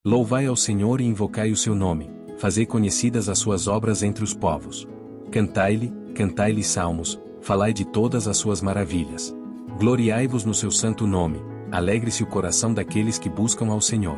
Louvai ao Senhor e invocai o seu nome, fazei conhecidas as suas obras entre os povos. Cantai-lhe salmos, falai de todas as suas maravilhas. Gloriai-vos no seu santo nome, alegre-se o coração daqueles que buscam ao Senhor.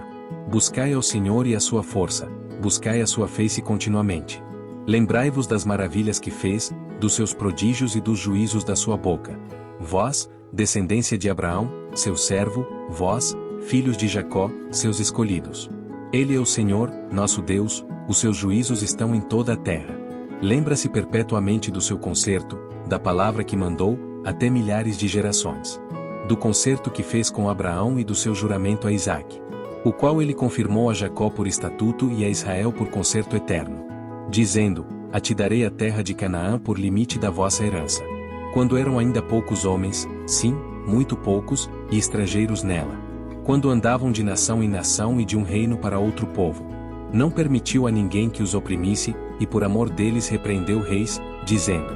Buscai ao Senhor e a sua força, buscai a sua face continuamente. Lembrai-vos das maravilhas que fez, dos seus prodígios e dos juízos da sua boca. Vós, descendência de Abraão, seu servo, vós, filhos de Jacó, seus escolhidos. Ele é o Senhor, nosso Deus, os seus juízos estão em toda a terra. Lembra-se perpetuamente do seu concerto, da palavra que mandou, até milhares de gerações. Do concerto que fez com Abraão e do seu juramento a Isaque, o qual ele confirmou a Jacó por estatuto e a Israel por concerto eterno, dizendo: A ti darei a terra de Canaã por limite da vossa herança. Quando eram ainda poucos homens, sim, muito poucos, e estrangeiros nela. Quando andavam de nação em nação e de um reino para outro povo. Não permitiu a ninguém que os oprimisse, e por amor deles repreendeu reis, dizendo: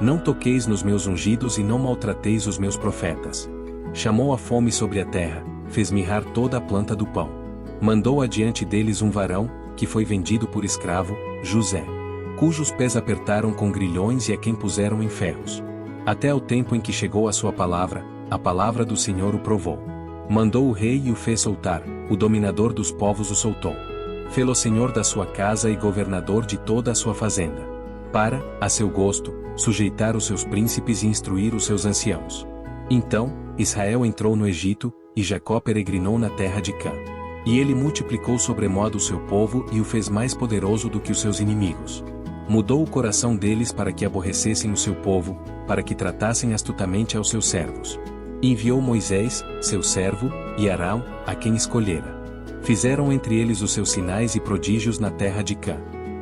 Não toqueis nos meus ungidos e não maltrateis os meus profetas. Chamou a fome sobre a terra, fez mirrar toda a planta do pão. Mandou adiante deles um varão, que foi vendido por escravo, José, cujos pés apertaram com grilhões e a quem puseram em ferros. Até o tempo em que chegou a palavra do Senhor o provou. Mandou o rei e o fez soltar, o dominador dos povos o soltou. Fê-lo senhor da sua casa e governador de toda a sua fazenda. Para, a seu gosto, sujeitar os seus príncipes e instruir os seus anciãos. Então, Israel entrou no Egito, e Jacó peregrinou na terra de Cã. E ele multiplicou sobremodo o seu povo e o fez mais poderoso do que os seus inimigos. Mudou o coração deles para que aborrecessem o seu povo, para que tratassem astutamente aos seus servos. E enviou Moisés, seu servo, e Arão, a quem escolhera. Fizeram entre eles os seus sinais e prodígios na terra de Cã.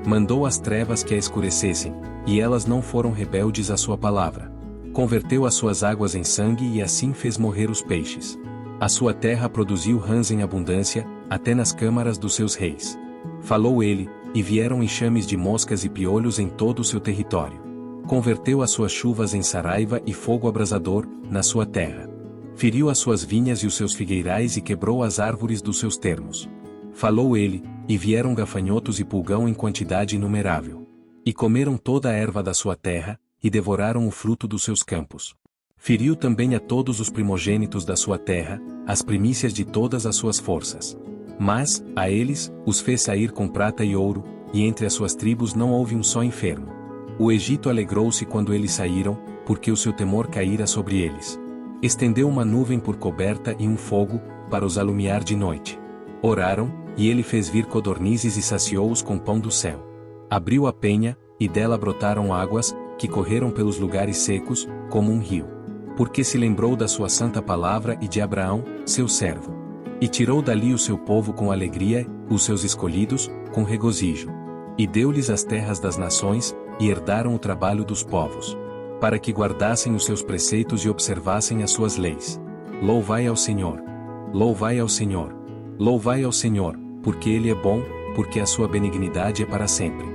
Mandou as trevas que a escurecessem, e elas não foram rebeldes à sua palavra. Converteu as suas águas em sangue e assim fez morrer os peixes. A sua terra produziu rãs em abundância, até nas câmaras dos seus reis. Falou ele, e vieram enxames de moscas e piolhos em todo o seu território. Converteu as suas chuvas em saraiva e fogo abrasador, na sua terra. Feriu as suas vinhas e os seus figueirais e quebrou as árvores dos seus termos. Falou ele, e vieram gafanhotos e pulgão em quantidade inumerável. E comeram toda a erva da sua terra, e devoraram o fruto dos seus campos. Feriu também a todos os primogênitos da sua terra, as primícias de todas as suas forças. Mas, a eles, os fez sair com prata e ouro, e entre as suas tribos não houve um só enfermo. O Egito alegrou-se quando eles saíram, porque o seu temor caíra sobre eles. Estendeu uma nuvem por coberta e um fogo, para os alumiar de noite. Oraram, e ele fez vir codornizes e saciou-os com pão do céu. Abriu a penha, e dela brotaram águas, que correram pelos lugares secos, como um rio. Porque se lembrou da sua santa palavra e de Abraão, seu servo. E tirou dali o seu povo com alegria, os seus escolhidos, com regozijo. E deu-lhes as terras das nações, e herdaram o trabalho dos povos. Para que guardassem os seus preceitos e observassem as suas leis. Louvai ao Senhor! Louvai ao Senhor! Louvai ao Senhor, porque Ele é bom, porque a sua benignidade é para sempre.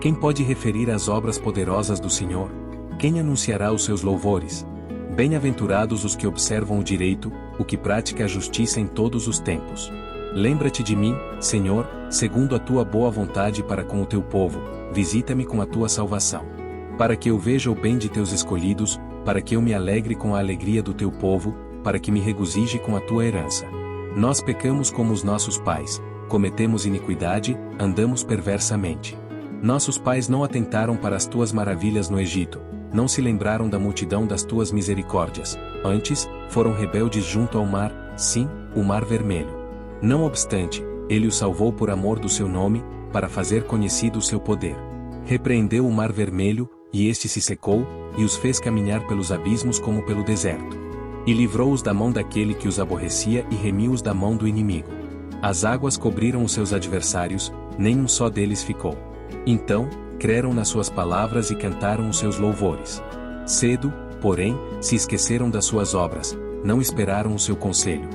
Quem pode referir as obras poderosas do Senhor? Quem anunciará os seus louvores? Bem-aventurados os que observam o direito, o que pratica a justiça em todos os tempos. Lembra-te de mim, Senhor, segundo a tua boa vontade para com o teu povo, visita-me com a tua salvação. Para que eu veja o bem de teus escolhidos, para que eu me alegre com a alegria do teu povo, para que me regozije com a tua herança. Nós pecamos como os nossos pais, cometemos iniquidade, andamos perversamente. Nossos pais não atentaram para as tuas maravilhas no Egito, não se lembraram da multidão das tuas misericórdias, antes, foram rebeldes junto ao mar, sim, o mar vermelho. Não obstante, ele os salvou por amor do seu nome, para fazer conhecido o seu poder. Repreendeu o mar vermelho, e este se secou, e os fez caminhar pelos abismos como pelo deserto. E livrou-os da mão daquele que os aborrecia e remiu-os da mão do inimigo. As águas cobriram os seus adversários, nem um só deles ficou. Então, creram nas suas palavras e cantaram os seus louvores. Cedo, porém, se esqueceram das suas obras, não esperaram o seu conselho.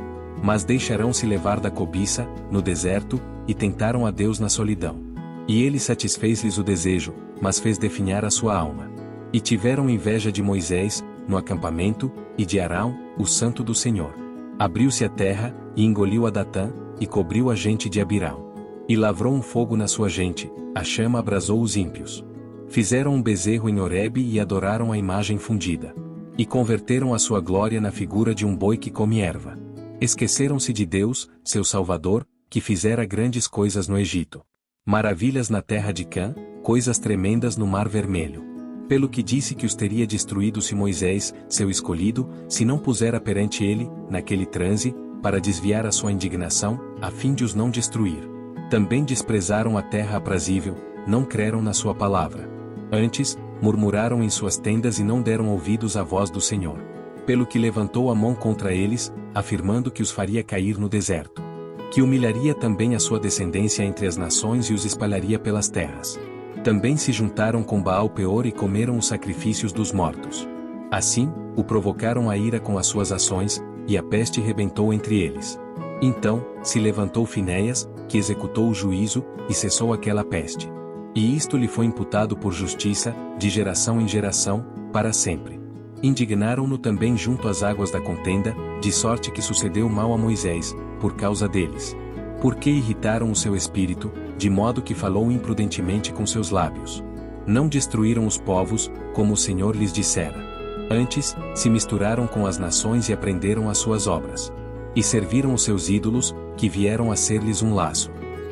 Mas deixarão-se levar da cobiça, no deserto, e tentaram a Deus na solidão. E ele satisfez-lhes o desejo, mas fez definhar a sua alma. E tiveram inveja de Moisés, no acampamento, e de Arão, o santo do Senhor. Abriu-se a terra, e engoliu a Datã, e cobriu a gente de Abirão. E lavrou um fogo na sua gente, a chama abrasou os ímpios. Fizeram um bezerro em Horebe e adoraram a imagem fundida. E converteram a sua glória na figura de um boi que come erva. Esqueceram-se de Deus, seu Salvador, que fizera grandes coisas no Egito. Maravilhas na terra de Cã, coisas tremendas no Mar Vermelho. Pelo que disse que os teria destruído se Moisés, seu escolhido, se não pusera perante ele, naquele transe, para desviar a sua indignação, a fim de os não destruir. Também desprezaram a terra aprazível, não creram na sua palavra. Antes, murmuraram em suas tendas e não deram ouvidos à voz do Senhor. Pelo que levantou a mão contra eles, afirmando que os faria cair no deserto. Que humilharia também a sua descendência entre as nações e os espalharia pelas terras. Também se juntaram com Baal-Peor e comeram os sacrifícios dos mortos. Assim, o provocaram a ira com as suas ações, e a peste rebentou entre eles. Então, se levantou Finéias, que executou o juízo, e cessou aquela peste. E isto lhe foi imputado por justiça, de geração em geração, para sempre. Indignaram-no também junto às águas da contenda, de sorte que sucedeu mal a Moisés, por causa deles. Porque irritaram o seu espírito, de modo que falou imprudentemente com seus lábios. Não destruíram os povos, como o Senhor lhes dissera. Antes, se misturaram com as nações e aprenderam as suas obras. E serviram os seus ídolos, que vieram a ser-lhes um laço.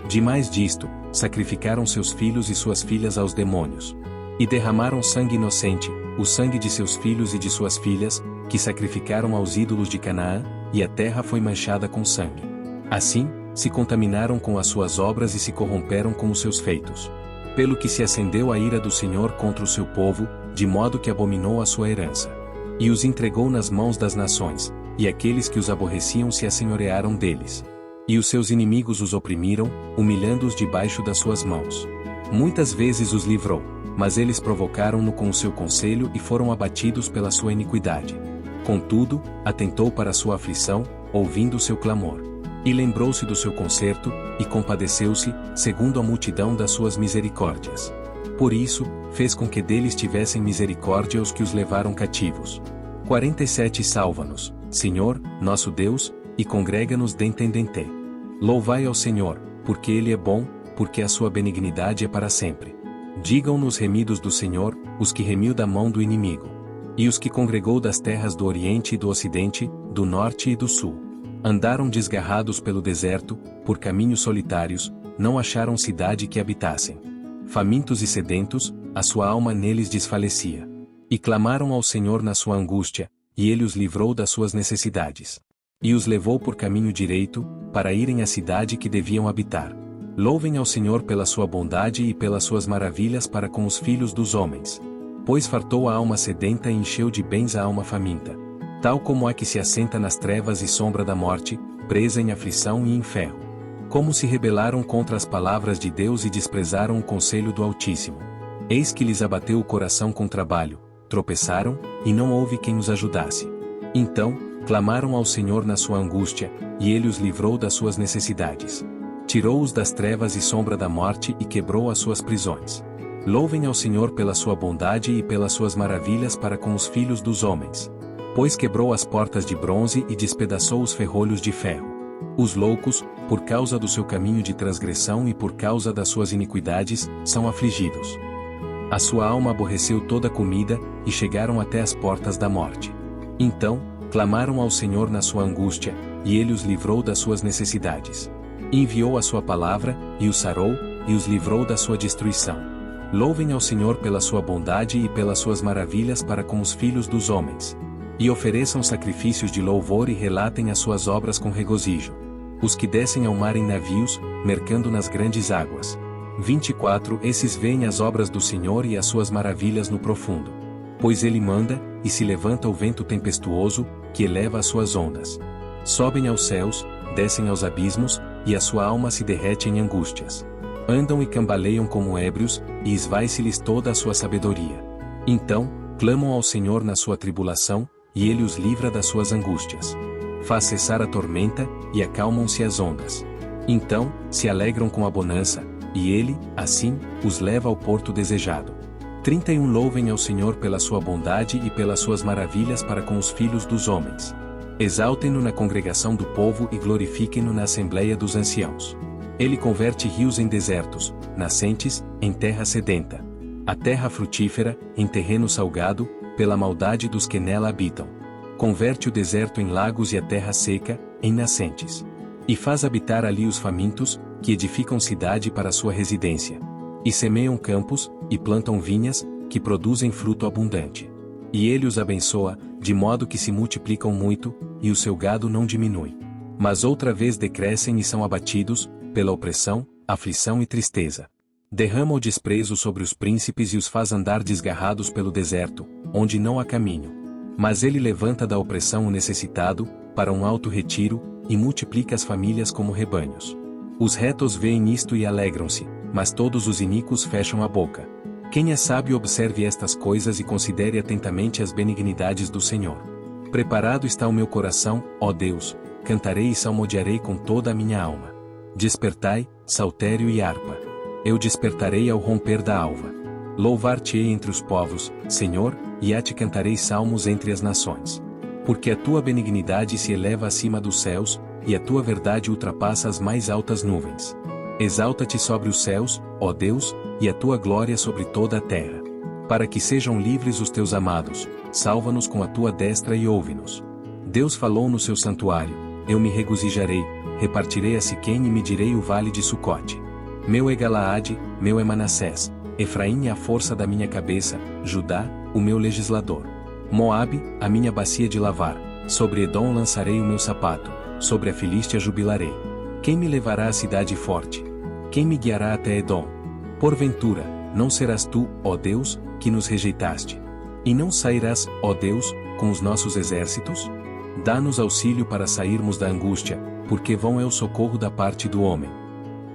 Demais disto, sacrificaram seus filhos e suas filhas aos demônios. E derramaram sangue inocente, o sangue de seus filhos e de suas filhas, que sacrificaram aos ídolos de Canaã, e a terra foi manchada com sangue. Assim, se contaminaram com as suas obras e se corromperam com os seus feitos. Pelo que se acendeu a ira do Senhor contra o seu povo, de modo que abominou a sua herança. E os entregou nas mãos das nações, e aqueles que os aborreciam se assenhorearam deles. E os seus inimigos os oprimiram, humilhando-os debaixo das suas mãos. Muitas vezes os livrou, mas eles provocaram-no com o seu conselho e foram abatidos pela sua iniquidade. Contudo, atentou para a sua aflição, ouvindo o seu clamor. E lembrou-se do seu conserto, e compadeceu-se, segundo a multidão das suas misericórdias. Por isso, fez com que deles tivessem misericórdia os que os levaram cativos. 47 Salva-nos, Senhor, nosso Deus, e congrega-nos dente em dente. Louvai ao Senhor, porque Ele é bom, porque a sua benignidade é para sempre. Digam-nos remidos do Senhor, os que remiu da mão do inimigo. E os que congregou das terras do Oriente e do Ocidente, do Norte e do Sul. Andaram desgarrados pelo deserto, por caminhos solitários, não acharam cidade que habitassem. Famintos e sedentos, a sua alma neles desfalecia. E clamaram ao Senhor na sua angústia, e Ele os livrou das suas necessidades. E os levou por caminho direito, para irem à cidade que deviam habitar. Louvem ao Senhor pela sua bondade e pelas suas maravilhas para com os filhos dos homens. Pois fartou a alma sedenta e encheu de bens a alma faminta. Tal como a que se assenta nas trevas e sombra da morte, presa em aflição e em ferro. Como se rebelaram contra as palavras de Deus e desprezaram o conselho do Altíssimo. Eis que lhes abateu o coração com trabalho, tropeçaram, e não houve quem os ajudasse. Então, clamaram ao Senhor na sua angústia, e Ele os livrou das suas necessidades. Tirou-os das trevas e sombra da morte e quebrou as suas prisões. Louvem ao Senhor pela sua bondade e pelas suas maravilhas para com os filhos dos homens. Pois quebrou as portas de bronze e despedaçou os ferrolhos de ferro. Os loucos, por causa do seu caminho de transgressão e por causa das suas iniquidades, são afligidos. A sua alma aborreceu toda a comida, e chegaram até as portas da morte. Então, clamaram ao Senhor na sua angústia, e Ele os livrou das suas necessidades. Enviou a sua palavra, e os sarou, e os livrou da sua destruição. Louvem ao Senhor pela sua bondade e pelas suas maravilhas para com os filhos dos homens. E ofereçam sacrifícios de louvor e relatem as suas obras com regozijo. Os que descem ao mar em navios, mercando nas grandes águas. 24 Esses veem as obras do Senhor e as suas maravilhas no profundo. Pois Ele manda, e se levanta o vento tempestuoso, que eleva as suas ondas. Sobem aos céus, descem aos abismos, e a sua alma se derrete em angústias. Andam e cambaleiam como ébrios, e esvai-se-lhes toda a sua sabedoria. Então, clamam ao Senhor na sua tribulação, e Ele os livra das suas angústias. Faz cessar a tormenta, e acalmam-se as ondas. Então, se alegram com a bonança, e Ele, assim, os leva ao porto desejado. 31 Louvem ao Senhor pela sua bondade e pelas suas maravilhas para com os filhos dos homens. Exaltem-no na congregação do povo e glorifiquem-no na assembleia dos anciãos. Ele converte rios em desertos, nascentes, em terra sedenta. A terra frutífera, em terreno salgado, pela maldade dos que nela habitam. Converte o deserto em lagos e a terra seca, em nascentes. E faz habitar ali os famintos, que edificam cidade para sua residência. E semeiam campos, e plantam vinhas, que produzem fruto abundante. E ele os abençoa, de modo que se multiplicam muito, e o seu gado não diminui. Mas outra vez decrescem e são abatidos, pela opressão, aflição e tristeza. Derrama o desprezo sobre os príncipes e os faz andar desgarrados pelo deserto, onde não há caminho. Mas ele levanta da opressão o necessitado, para um alto retiro, e multiplica as famílias como rebanhos. Os retos veem isto e alegram-se, mas todos os iníquos fecham a boca. Quem é sábio observe estas coisas e considere atentamente as benignidades do Senhor. Preparado está o meu coração, ó Deus, cantarei e salmodiarei com toda a minha alma. Despertai, saltério e harpa. Eu despertarei ao romper da alva. Louvar-te-ei entre os povos, Senhor, e a ti cantarei salmos entre as nações. Porque a tua benignidade se eleva acima dos céus, e a tua verdade ultrapassa as mais altas nuvens. Exalta-te sobre os céus, ó Deus, e a tua glória sobre toda a terra. Para que sejam livres os teus amados, salva-nos com a tua destra e ouve-nos. Deus falou no seu santuário, eu me regozijarei, repartirei a Siquém e medirei o vale de Sucote. Meu é Galaade, meu é Manassés, Efraim é a força da minha cabeça, Judá, o meu legislador. Moabe, a minha bacia de lavar, sobre Edom lançarei o meu sapato, sobre a Filístia jubilarei. Quem me levará à cidade forte? Quem me guiará até Edom? Porventura, não serás tu, ó Deus, que nos rejeitaste? E não sairás, ó Deus, com os nossos exércitos? Dá-nos auxílio para sairmos da angústia, porque vão é o socorro da parte do homem.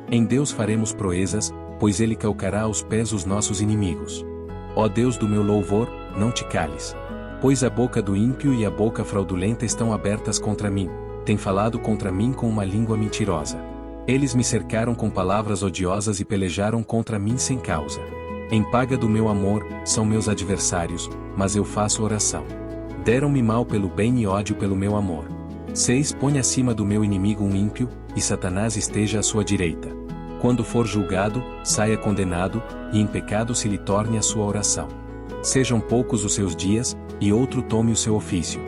Em Deus faremos proezas, pois ele calcará aos pés os nossos inimigos. Ó Deus do meu louvor, não te cales. Pois a boca do ímpio e a boca fraudulenta estão abertas contra mim, tem falado contra mim com uma língua mentirosa. Eles me cercaram com palavras odiosas e pelejaram contra mim sem causa. Em paga do meu amor, são meus adversários, mas eu faço oração. Deram-me mal pelo bem e ódio pelo meu amor. 6 Põe acima do meu inimigo um ímpio, e Satanás esteja à sua direita. Quando for julgado, saia condenado, e em pecado se lhe torne a sua oração. Sejam poucos os seus dias, e outro tome o seu ofício.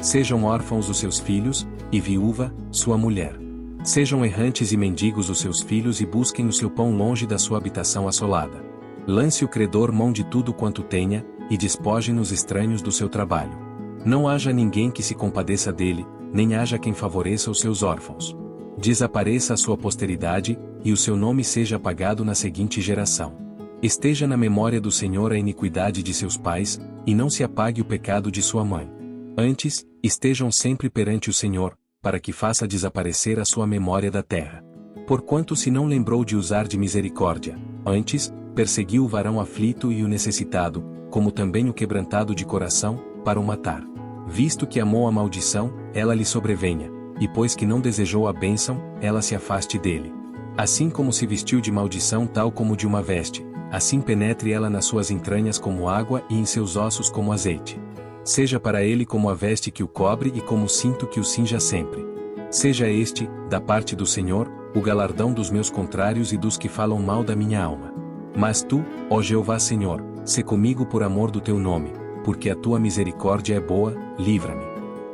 Sejam órfãos os seus filhos, e viúva, sua mulher. Sejam errantes e mendigos os seus filhos e busquem o seu pão longe da sua habitação assolada. Lance o credor mão de tudo quanto tenha, e despojem os estranhos do seu trabalho. Não haja ninguém que se compadeça dele, nem haja quem favoreça os seus órfãos. Desapareça a sua posteridade, e o seu nome seja apagado na seguinte geração. Esteja na memória do Senhor a iniquidade de seus pais, e não se apague o pecado de sua mãe. Antes, estejam sempre perante o Senhor, para que faça desaparecer a sua memória da terra. Porquanto se não lembrou de usar de misericórdia, antes, perseguiu o varão aflito e o necessitado, como também o quebrantado de coração, para o matar. Visto que amou a maldição, ela lhe sobrevenha, e pois que não desejou a bênção, ela se afaste dele. Assim como se vestiu de maldição tal como de uma veste, assim penetre ela nas suas entranhas como água e em seus ossos como azeite. Seja para ele como a veste que o cobre e como o cinto que o cinja sempre. Seja este, da parte do Senhor, o galardão dos meus contrários e dos que falam mal da minha alma. Mas tu, ó Jeová Senhor, sê comigo por amor do teu nome, porque a tua misericórdia é boa, livra-me.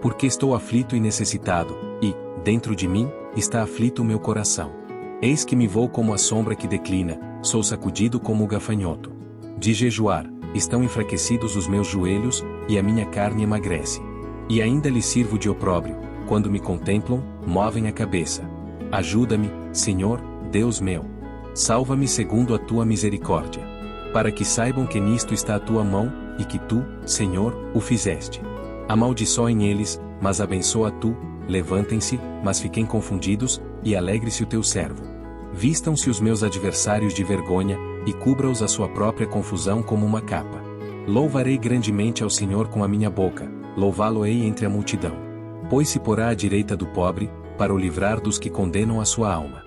Porque estou aflito e necessitado, e, dentro de mim, está aflito o meu coração. Eis que me vou como a sombra que declina, sou sacudido como o gafanhoto. De jejuar, estão enfraquecidos os meus joelhos, e a minha carne emagrece. E ainda lhe sirvo de opróbrio, quando me contemplam, movem a cabeça. Ajuda-me, Senhor, Deus meu. Salva-me segundo a tua misericórdia. Para que saibam que nisto está a tua mão, e que tu, Senhor, o fizeste. Amaldiçoem eles, mas abençoa tu, levantem-se, mas fiquem confundidos, e alegre-se o teu servo. Vistam-se os meus adversários de vergonha, e cubra-os a sua própria confusão como uma capa. Louvarei grandemente ao Senhor com a minha boca, louvá-lo-ei entre a multidão. Pois se porá à direita do pobre, para o livrar dos que condenam a sua alma.